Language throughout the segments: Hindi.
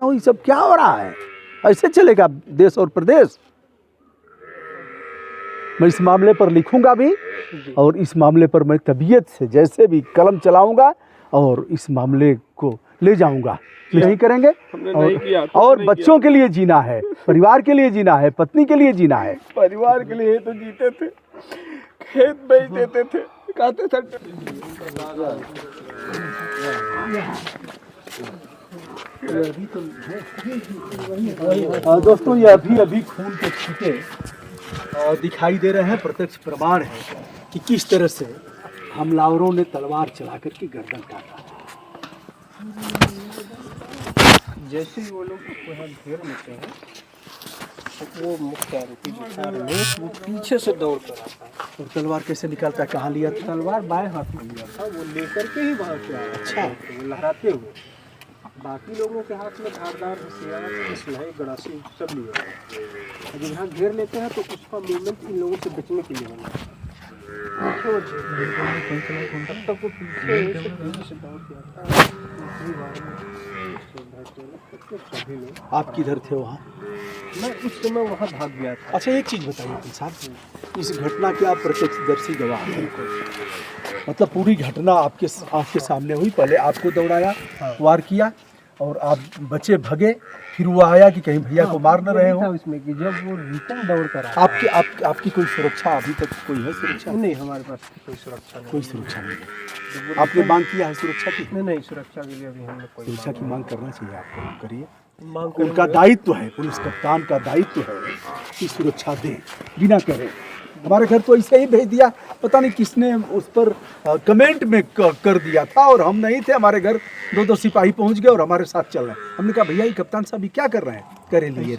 ये सब क्या हो रहा है? ऐसे चलेगा देश और प्रदेश? मैं इस मामले पर लिखूंगा भी और इस मामले पर मैं तबीयत से जैसे भी कलम चलाऊंगा और इस मामले को ले जाऊंगा। नहीं करेंगे और बच्चों के लिए जीना है, परिवार के लिए जीना है, पत्नी के लिए जीना है। परिवार के लिए तो जीते थे, खेत बेच देते थे, खाते थे। दोस्तों ये अभी खून के छींटे दिखाई दे रहे हैं। प्रत्यक्ष प्रमाण है कि किस तरह से हमलावरों ने तलवार चला करके गर्दन काटा। जैसे ही वो लोग वहाँ घेर लेते हैं तो वो मुख्य आरोपी वो पीछे से दौड़ कर आता है। और तलवार कैसे निकालता है? कहाँ लिया था? तलवार बाएं हाथ में लिया था, वो लेकर के ही वहाँ से आया। अच्छा, वो लहराते हुए। बाकी लोगों के हाथ में धारदार हथियार, सिलाई, गड़ासी सब लिए हुए। जब यहाँ घेर लेते हैं तो उसका मूवमेंट इन लोगों से बचने के लिए होना है। तब तक वो पीछे से दौड़ के आता है। आप किधर थे वहाँ? मैं उस समय वहाँ भाग गया था। अच्छा एक चीज़ बताइए वकील साहब, इस घटना के आप प्रत्यक्षदर्शी गवाह हैं। मतलब पूरी घटना आपके आँख के सामने हुई। पहले आपको दौड़ाया, वार किया और आप बचे भगे, फिर वो आया कि कहीं भैया को मार न रहे हो। उसमें कि जब वो रिटर्न दौड़ कर आया। आपकी कोई सुरक्षा अभी तक कोई है? सुरक्षा नहीं, हमारे पास कोई सुरक्षा नहीं। कोई सुरक्षा नहीं है। आपने मांग किया है सुरक्षा की? नहीं, सुरक्षा के लिए अभी हम लोग कोई सुरक्षा की मांग करना चाहिए आपको, करिए। मांग उनका दायित्व है, पुलिस कप्तान का दायित्व है कि सुरक्षा दें बिना करे। हमारे घर तो ऐसे ही भेज दिया, पता नहीं किसने उस पर कमेंट में कर दिया था और हम नहीं थे। हमारे घर दो सिपाही पहुंच गए और हमारे साथ चल रहे हैं। हमने कहा भैया ये कप्तान साहब ये क्या कर रहे हैं? करे लिए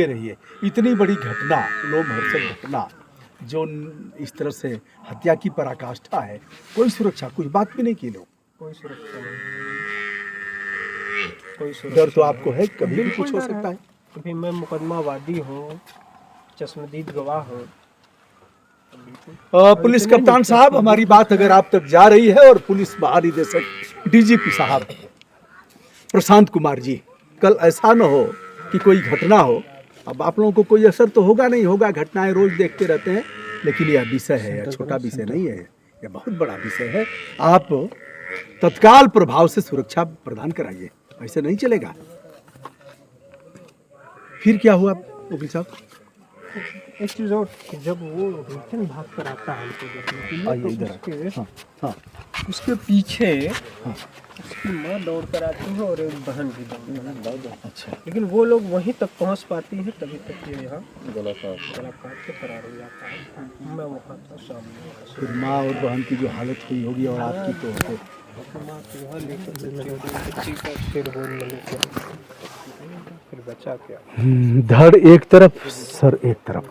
रहिए। इतनी बड़ी घटना, लोमहर्षक घटना जो इस तरह से हत्या की पराकाष्ठा है, कोई सुरक्षा, कुछ बात भी नहीं की लोग। कोई सुरक्षा नहीं, कोई सुरक्षा। डर तो आपको है, कभी भी कुछ हो सकता है। अभी मैं मुकदमावादी हूँ, चश्मदीद गवाह हूँ। पुलिस कप्तान साहब, हमारी बात अगर आप तक जा रही है और पुलिस महानिदेशक डीजीपी साहब प्रशांत कुमार जी, कल ऐसा न हो कि कोई घटना हो। अब आप लोगों को कोई असर तो होगा नहीं होगा, घटनाएं रोज देखते रहते हैं, लेकिन यह विषय है, यह छोटा विषय नहीं है, यह बहुत बड़ा विषय है। आप तत्काल प्रभाव से सुरक्षा प्रदान कराइए, ऐसे नहीं चलेगा। फिर क्या हुआ वकील साहब? एक चीज़ और, जब वो रिटर्न भाग कर आता है हमको देखने के लिए, तो उसके पीछे उसकी माँ दौड़ कर आती है और एक बहन भी दौड़। अच्छा, लेकिन वो लोग वहीं तक पहुंच पाती है, तभी तक ये यहाँ गला काट के फरार हो जाता है। मैं वहाँ था सामने। फिर माँ और बहन की जो हालत हुई होगी और आपकी तो माँ को वहाँ लेकर फिर बोलने लगे, फिर बचा क्या? धड़ एक तरफ, सर एक तरफ।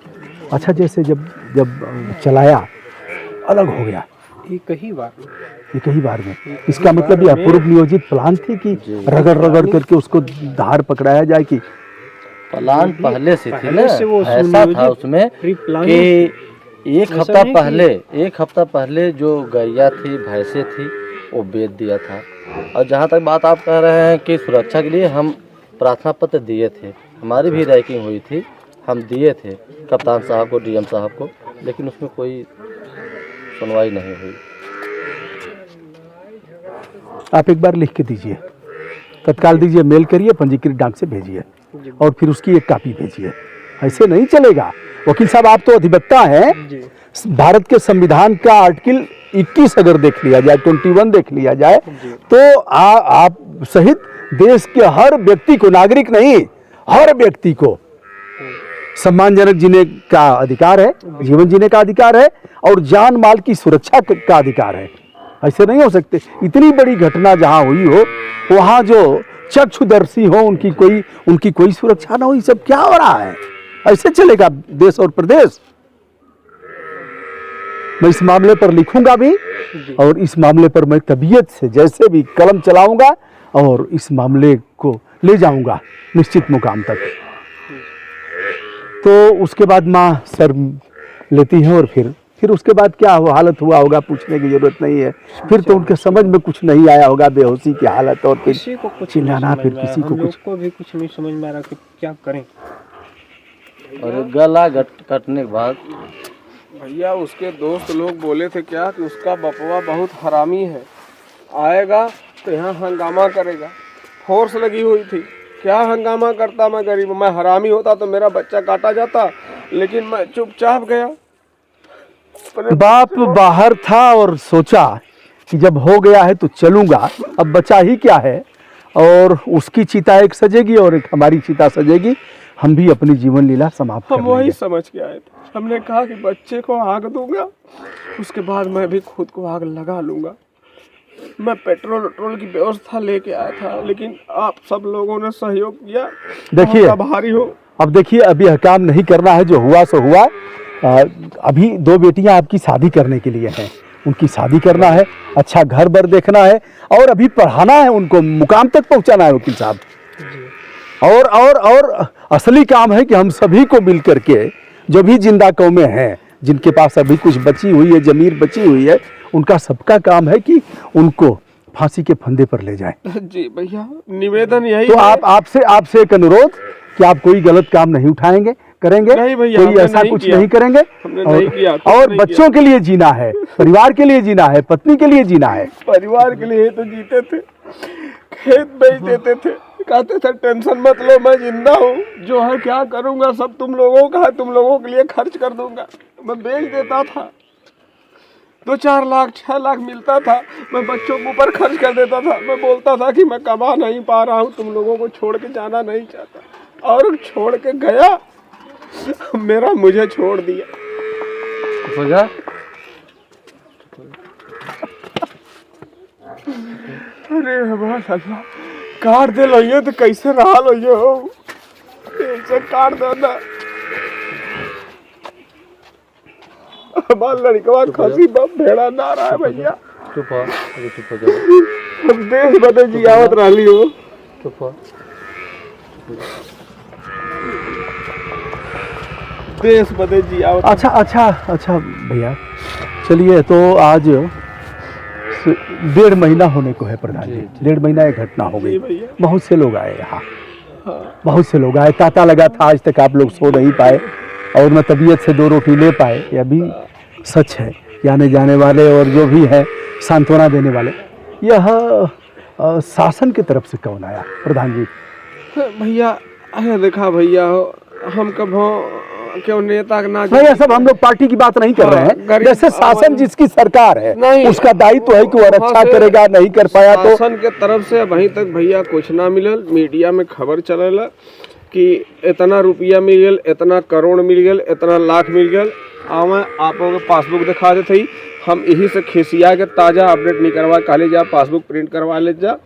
अच्छा, जैसे जब चलाया अलग हो गया एक ही बार में। इसका मतलब यह पूर्व नियोजित प्लान थी कि रगड़ करके उसको धार पकड़ाया जाए कि प्लान पहले से थी ना? ऐसा था उसमें कि एक हफ्ता पहले जो गैया थी, भैंसे थी, वो बेच दिया था। और जहाँ तक बात आप कह रहे हैं कि सुरक्षा के लिए हम प्रार्थना पत्र दिए थे, हमारी भी रैंकिंग हुई थी, हम दिए थे कप्तान साहब को, डीएम साहब को, लेकिन उसमें कोई सुनवाई नहीं हुई। आप एक बार लिख के दीजिए, तत्काल दीजिए, मेल करिए, पंजीकृत डाक से भेजिए और फिर उसकी एक कॉपी भेजिए। ऐसे नहीं चलेगा वकील साहब। आप तो अधिवक्ता हैं। भारत के संविधान का आर्टिकल 21 अगर देख लिया जाए, 21 देख लिया जाए, तो आप सहित देश के हर व्यक्ति को, नागरिक नहीं, हर व्यक्ति को सम्मानजनक जीने का अधिकार है, जीवन जीने का अधिकार है और जान माल की सुरक्षा का अधिकार है। ऐसे नहीं हो सकते। इतनी बड़ी घटना जहां हुई हो, वहां जो चक्षुदर्शी हो, उनकी कोई सुरक्षा ना हो। ये सब क्या हो रहा है? ऐसे चलेगा देश और प्रदेश? मैं इस मामले पर लिखूंगा भी और इस मामले पर मैं तबीयत से जैसे भी कलम चलाऊंगा और इस मामले को ले जाऊंगा निश्चित मुकाम तक। तो उसके बाद माँ सर लेती है और फिर फिर उसके बाद क्या हालत हुआ होगा पूछने की जरूरत नहीं है। फिर तो उनके समझ में कुछ नहीं आया होगा, बेहोशी की हालत, और फिर किसी को कुछ चिल्लाना, फिर किसी को हम लोग कुछ। को भी कुछ नहीं समझ में आ रहा कि क्या करें। और गला कटने के बाद भैया उसके दोस्त लोग बोले थे क्या कि उसका बपवा बहुत हरामी है, आएगा तो यहाँ हंगामा करेगा। फोर्स लगी हुई थी, क्या हंगामा करता मैं गरीब, मैं हरामी होता तो मेरा बच्चा काटा जाता, लेकिन मैं चुपचाप गया। बाप बाहर था और सोचा कि जब हो गया है तो चलूंगा, अब बचा ही क्या है, और उसकी चिता एक सजेगी और एक हमारी चिता सजेगी, हम भी अपनी जीवन लीला समाप्त कर हम वही लेंगे। समझ के आए थे। हमने कहा कि बच्चे को आग दूंगा, उसके बाद मैं भी खुद को आग लगा लूंगा। मैं पेट्रोल की व्यवस्था लेके आया था, लेकिन आप सब लोगों ने सहयोग किया। देखिए, बहुत आभारी हो। अब देखिए, अभी यह काम नहीं करना है, जो हुआ सो हुआ। अभी 2 बेटियां आपकी शादी करने के लिए हैं, उनकी शादी करना है, अच्छा घर बर देखना है, और अभी पढ़ाना है उनको, मुकाम तक पहुंचाना है वकील साहब। और असली काम है कि हम सभी को मिल करके, जो भी जिंदा कौमें हैं, जिनके पास अभी कुछ बची हुई है, जमीर बची हुई है, उनका सबका काम है कि उनको फांसी के फंदे पर ले जाएं। जी भैया, निवेदन यही तो है। आपसे एक अनुरोध कि आप कोई गलत काम नहीं उठाएंगे, करेंगे, नहीं भैया, कोई हमने ऐसा नहीं कुछ किया। नहीं करेंगे, हमने नहीं किया, कुछ और नहीं बच्चों के लिए जीना है, परिवार के लिए जीना है, पत्नी के लिए जीना है। परिवार के लिए तो जीते थे, खेत बेच देते थे, कहते थे टेंशन मत लो, मैं जिंदा हूँ, जो है क्या करूँगा सब तुम लोगों का है, तुम लोगों के लिए खर्च कर दूंगा। मैं बेच देता था, 2-4 लाख 6 लाख मिलता था, मैं बच्चों के ऊपर खर्च कर देता था। मैं बोलता था कि मैं कमा नहीं पा रहा हूँ, तुम लोगों को छोड़ के जाना नहीं चाहता, और छोड़ के गया, मेरा मुझे छोड़ दिया। हो जा। अरे बस अल्लाह, काट दे लो तो कैसे रहा लो हो, ऐसे काट दो ना। हमारा लड़का खसी बम भेड़ा ना रहा है भैया। चुप हो, अभी चुप हो जाओ। हम देश बदे जियावत रही हो। चुप हो। देश बदे जियावत। अच्छा भैया, चलिए, तो आज 1.5 महीना होने को है प्रधान जी, 1.5 महीना एक घटना हो गई। भैया। बहुत से लोग आए यहाँ, बहुत से लोग आए, तांता लगा था, आज तक आप लोग सो नहीं पाए और न तबीयत से 2 रोटी ले पाए। यह भी सच है कि आने जाने वाले और जो भी है सांत्वना देने वाले, यह शासन की तरफ से कौन आया प्रधान जी? भैया अरे देखा भैया, हम कभो क्यों नेता ना नहीं, ये सब हम लोग पार्टी की बात नहीं कर रहे हैं। जैसे शासन जिसकी सरकार है, नहीं, उसका दायित्व है कि वो रक्षा करेगा, नहीं कर पाया तो शासन के तरफ से अभी तक भैया कुछ ना मिलल। मीडिया में खबर चलेला कि इतना रुपया मिल गया, इतना करोड़ मिल गया, इतना लाख मिल गया। आवे आप लोगों के पासबुक दिखा देते ही, हम यही से खिसिया के ताज़ा अपडेट नहीं करवा, कहली जा पासबुक प्रिंट करवा ले जा,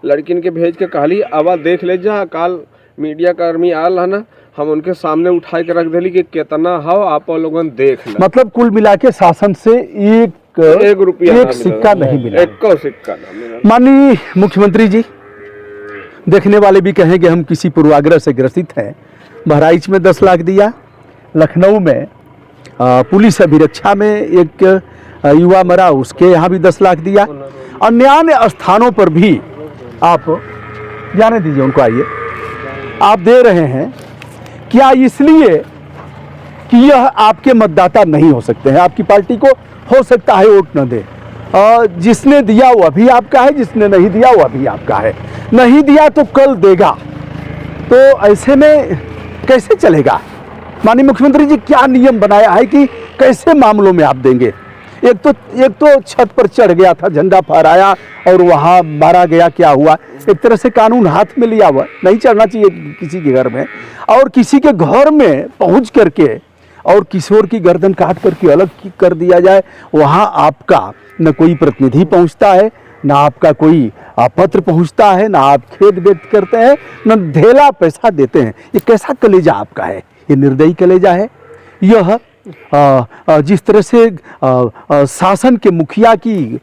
लड़किन के भेज के कहली आवा देख ले जा। काल मीडिया कर्मी आल है ना, हम उनके सामने उठा के रख दिली कि कितना हो आप लोगन देख लो। मतलब कुल मिला के शासन से एक रुपया एक सिक्का नहीं मिला। एक सिक्का ना मिला। माननीय मुख्यमंत्री जी, देखने वाले भी कहेंगे हम किसी पूर्वाग्रह से ग्रसित हैं। बहराइच में 10 लाख दिया, लखनऊ में पुलिस अभिरक्षा में एक युवा मरा, उसके यहाँ भी 10 लाख दिया। अन्य स्थानों पर भी आप जाने दीजिए उनको, आइए आप दे रहे हैं। क्या इसलिए कि यह आपके मतदाता नहीं हो सकते हैं? आपकी पार्टी को हो सकता है वोट न दे, जिसने दिया वह भी आपका है, जिसने नहीं दिया वह भी आपका है। नहीं दिया तो कल देगा, तो ऐसे में कैसे चलेगा? माननीय मुख्यमंत्री जी, क्या नियम बनाया है कि कैसे मामलों में आप देंगे? एक तो छत पर चढ़ गया था, झंडा फहराया और वहाँ मारा गया, क्या हुआ? एक तरह से कानून हाथ में लिया हुआ, नहीं चढ़ना चाहिए किसी के घर में, और किसी के घर में पहुँच करके और किशोर की गर्दन काट करके अलग कर दिया जाए। वहाँ आपका न कोई प्रतिनिधि पहुँचता है, ना आपका कोई पत्र पहुँचता है, ना आप खेद व्यक्त करते हैं, न ढेला पैसा देते हैं। ये कैसा कलेजा आपका है? ये निर्दयी कलेजा है। यह जिस तरह से शासन के मुखिया की